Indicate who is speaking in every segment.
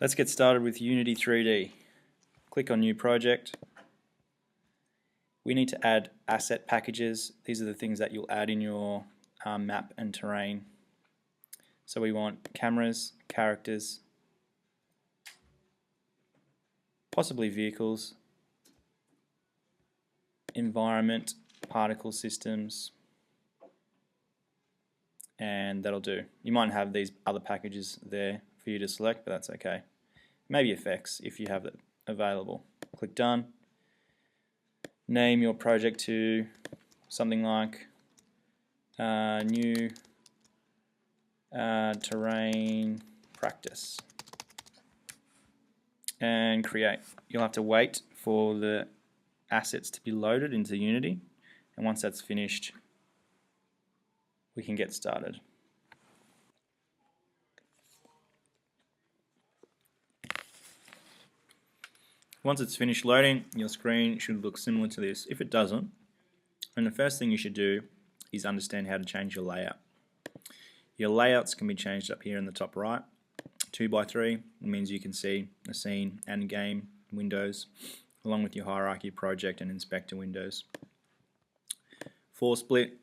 Speaker 1: Let's get started with Unity 3D. Click on New Project. We need to add asset packages. These are the things that you'll add in your map and terrain. So we want cameras, characters, possibly vehicles, environment, particle systems, and that'll do. You might have these other packages there for you to select, but that's okay. Maybe effects if you have it available. Click Done. Name your project to something like New Terrain Practice and create. You'll have to wait for the assets to be loaded into Unity, and once that's finished we can get started. Once it's finished loading, your screen should look similar to this. If it doesn't, then the first thing you should do is understand how to change your layout. Your layouts can be changed up here in the top right. 2x3 means you can see the scene and game windows along with your hierarchy, project and inspector windows. 4 split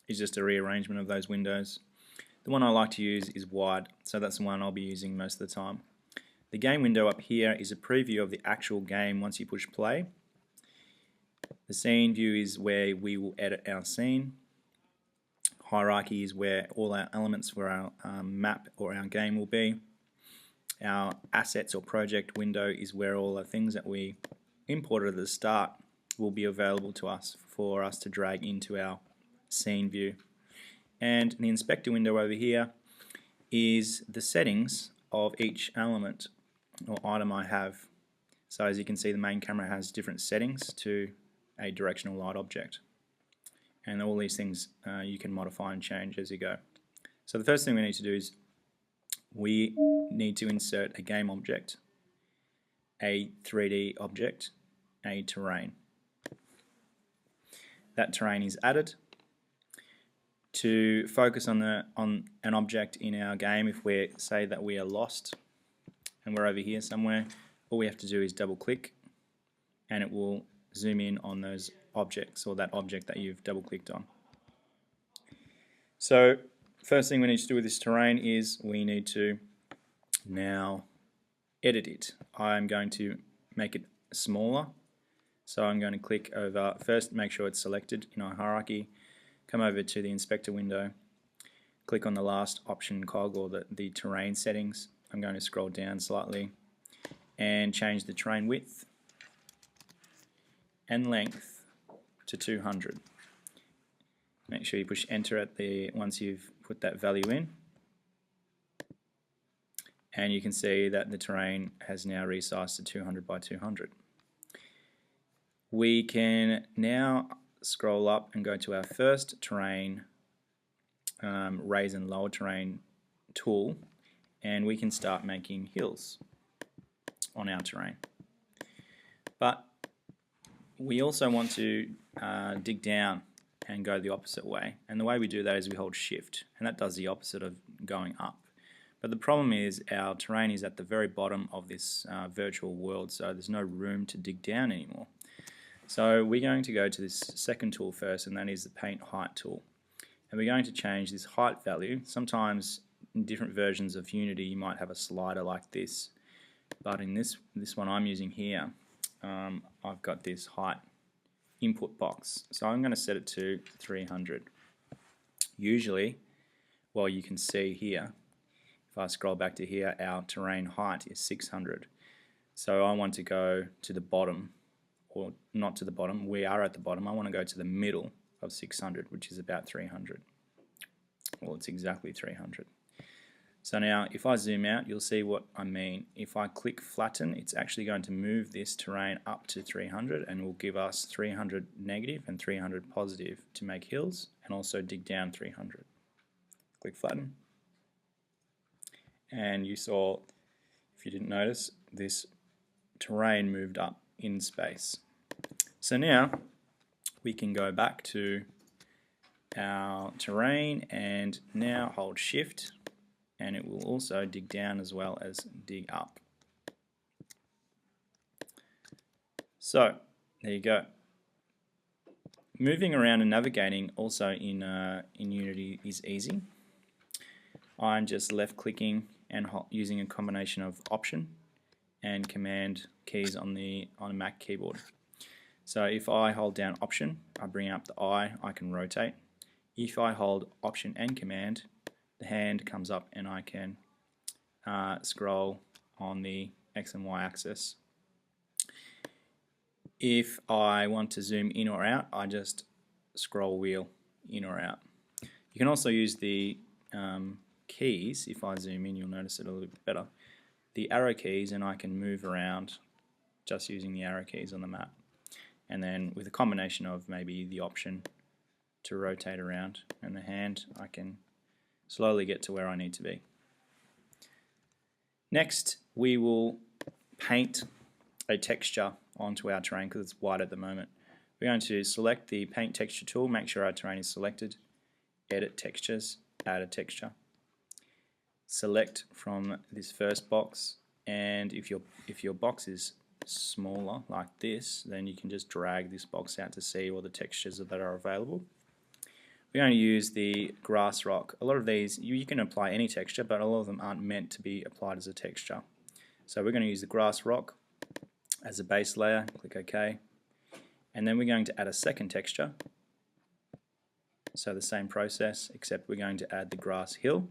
Speaker 1: is just a rearrangement of those windows. The one I like to use is wide, so that's the one I'll be using most of the time. The game window up here is a preview of the actual game once you push play. The scene view is where we will edit our scene. Hierarchy is where all our elements for our map or our game will be. Our assets or project window is where all the things that we imported at the start will be available to us for us to drag into our scene view. And the inspector window over here is the settings of each element or item I have. So as you can see, the main camera has different settings to a directional light object, and all these things you can modify and change as you go. So the first thing we need to do is we need to insert a game object, a 3D object, a terrain. That terrain is added. To focus on an object in our game, if we say that we are lost and we're over here somewhere, all we have to do is double click and it will zoom in on those objects or that object that you've double clicked on. So first thing we need to do with this terrain is we need to now edit it. I'm going to make it smaller, so I'm going to click over, first make sure it's selected in our hierarchy, come over to the inspector window, click on the last option cog or the terrain settings. I'm going to scroll down slightly and change the terrain width and length to 200. Make sure you push enter at once you've put that value in, and you can see that the terrain has now resized to 200 by 200. We can now scroll up and go to our first terrain raise and lower terrain tool, and we can start making hills on our terrain. But we also want to dig down and go the opposite way, and the way we do that is we hold shift, and that does the opposite of going up. But the problem is our terrain is at the very bottom of this virtual world, so there's no room to dig down anymore. So we're going to go to this second tool first, and that is the paint height tool, and we're going to change this height value. Sometimes in different versions of Unity you might have a slider like this, but in this one I'm using here, I've got this height input box, so I'm going to set it to 300. Usually, well, you can see here, if I scroll back to here, our terrain height is 600. So I want to go to the bottom, or not to the bottom, we are at the bottom. I want to go to the middle of 600, which is about 300. Well, it's exactly 300. So now if I zoom out, you'll see what I mean. If I click flatten, it's actually going to move this terrain up to 300 and will give us 300 negative and 300 positive to make hills, and also dig down 300. Click flatten. And you saw, if you didn't notice, this terrain moved up in space. So now we can go back to our terrain and now hold shift and it will also dig down as well as dig up. So there you go. Moving around and navigating also in Unity is easy. I'm just left clicking and using a combination of Option and Command keys on the Mac keyboard. So if I hold down Option, I bring up the eye, I can rotate. If I hold Option and Command, the hand comes up and I can scroll on the X and Y axis. If I want to zoom in or out, I just scroll wheel in or out. You can also use the keys. If I zoom in, you'll notice it a little bit better. The arrow keys, and I can move around just using the arrow keys on the map. And then with a combination of maybe the Option to rotate around and the hand, I can slowly get to where I need to be. Next, we will paint a texture onto our terrain because it's white at the moment. We're going to select the Paint Texture tool, make sure our terrain is selected, Edit Textures, Add a Texture. Select from this first box, and if your box is smaller like this, then you can just drag this box out to see all the textures that are available. We're going to use the grass rock. A lot of these, you can apply any texture, but a lot of them aren't meant to be applied as a texture. So we're going to use the grass rock as a base layer, click OK, and then we're going to add a second texture. So the same process, except we're going to add the grass hill,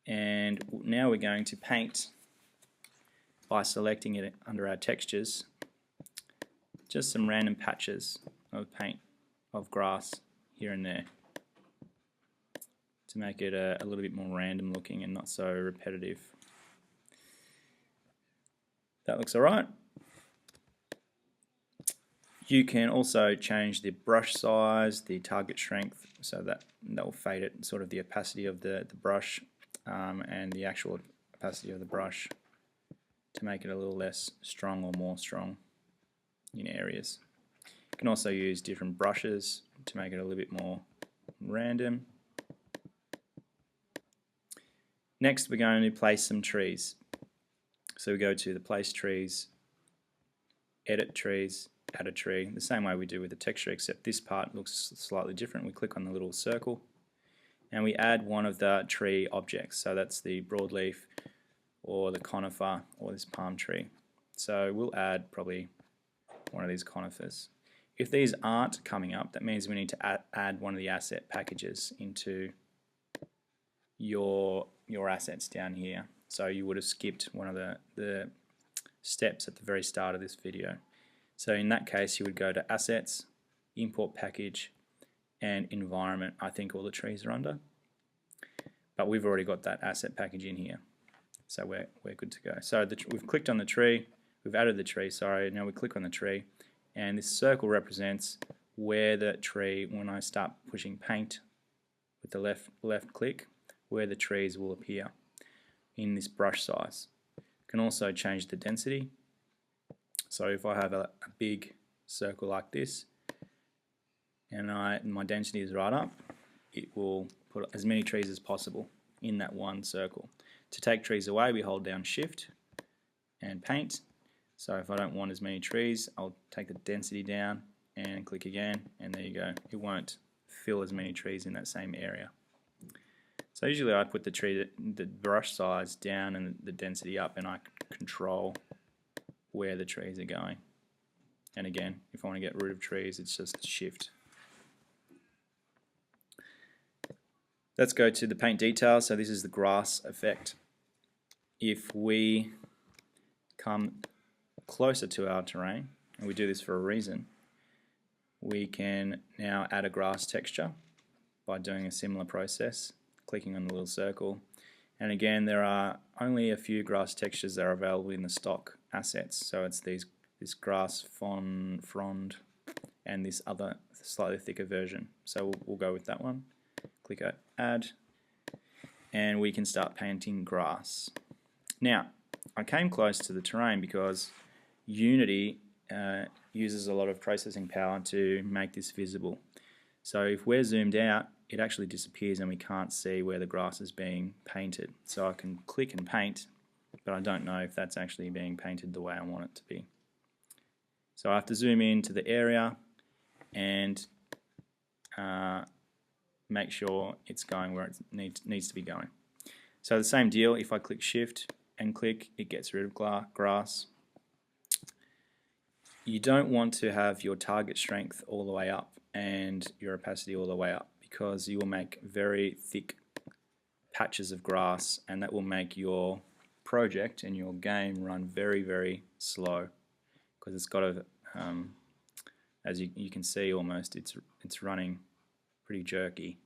Speaker 1: and now we're going to paint by selecting it under our textures, just some random patches of paint of grass here and there to make it a little bit more random looking and not so repetitive. That looks alright. You can also change the brush size, the target strength, so that will fade it, sort of the opacity of the brush and the actual opacity of the brush to make it a little less strong or more strong in areas. You can also use different brushes to make it a little bit more random. Next, we're going to place some trees. So we go to the Place Trees, Edit Trees, Add a Tree, the same way we do with the texture, except this part looks slightly different. We click on the little circle and we add one of the tree objects. So that's the broadleaf or the conifer or this palm tree. So we'll add probably one of these conifers. If these aren't coming up, that means we need to add one of the asset packages into your assets down here. So you would have skipped one of the steps at the very start of this video. So in that case, you would go to Assets, Import Package, and Environment. I think all the trees are under, but we've already got that asset package in here, so we're good to go. So we've clicked on the tree, we've added the tree. Sorry, now we click on the tree, and this circle represents where the tree, when I start pushing paint with the left click, where the trees will appear in this brush size. You can also change the density. So if I have a big circle like this and my density is right up, it will put as many trees as possible in that one circle. To take trees away, we hold down Shift and Paint. So if I don't want as many trees, I'll take the density down and click again, and there you go. It won't fill as many trees in that same area. So usually I put the brush size down and the density up, and I control where the trees are going. And again, if I want to get rid of trees, it's just Shift. Let's go to the paint details. So this is the grass effect. If we come closer to our terrain, and we do this for a reason, we can now add a grass texture by doing a similar process, clicking on the little circle. And again, there are only a few grass textures that are available in the stock assets. So it's this grass frond and this other slightly thicker version. So we'll go with that one. Click Add, and we can start painting grass. Now, I came close to the terrain because Unity uses a lot of processing power to make this visible. So if we're zoomed out, it actually disappears and we can't see where the grass is being painted. So I can click and paint, but I don't know if that's actually being painted the way I want it to be. So I have to zoom in to the area and make sure it's going where it needs to be going. So the same deal, if I click Shift and click, it gets rid of grass. You don't want to have your target strength all the way up and your opacity all the way up, because you will make very thick patches of grass, and that will make your project and your game run very, very slow, because it's got a as you can see, almost it's running pretty jerky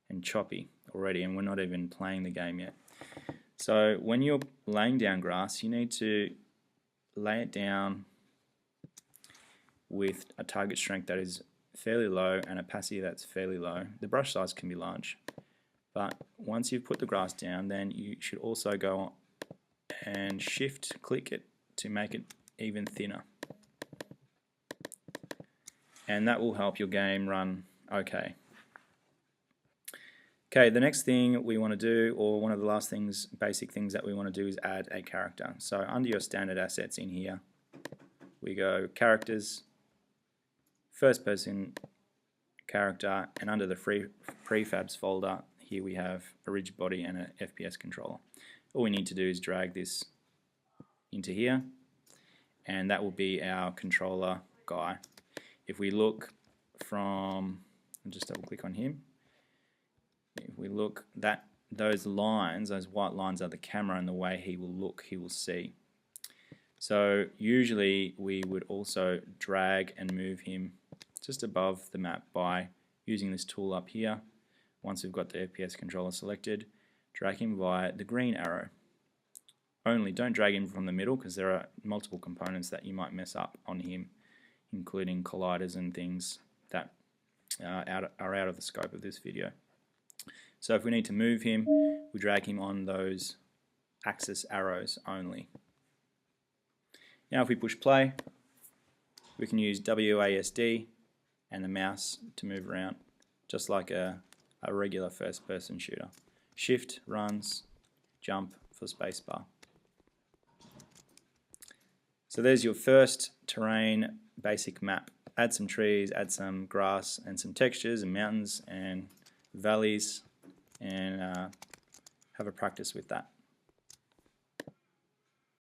Speaker 1: and choppy already, and we're not even playing the game yet. So when you're laying down grass, you need to lay it down with a target strength that is fairly low and opacity that's fairly low. The brush size can be large, but once you've put the grass down, then you should also go and shift click it to make it even thinner, and that will help your game run okay. Okay, the next thing we want to do, or one of the last things, basic things that we want to do, is add a character. So under your standard assets in here, we go characters, first person character, and under the free prefabs folder, here we have a rigid body and an FPS controller. All we need to do is drag this into here, and that will be our controller guy. If we look from, I'll just double click on him. If we look, those lines, those white lines are the camera and the way he will look, he will see. So usually we would also drag and move him just above the map by using this tool up here. Once we've got the FPS controller selected, drag him via the green arrow. Only don't drag him from the middle, because there are multiple components that you might mess up on him, including colliders and things that are out of the scope of this video. So if we need to move him, we drag him on those axis arrows only. Now if we push play, we can use WASD and the mouse to move around, just like a regular first person shooter. Shift runs, jump for spacebar. So there's your first terrain basic map. Add some trees, add some grass and some textures and mountains and valleys, and have a practice with that.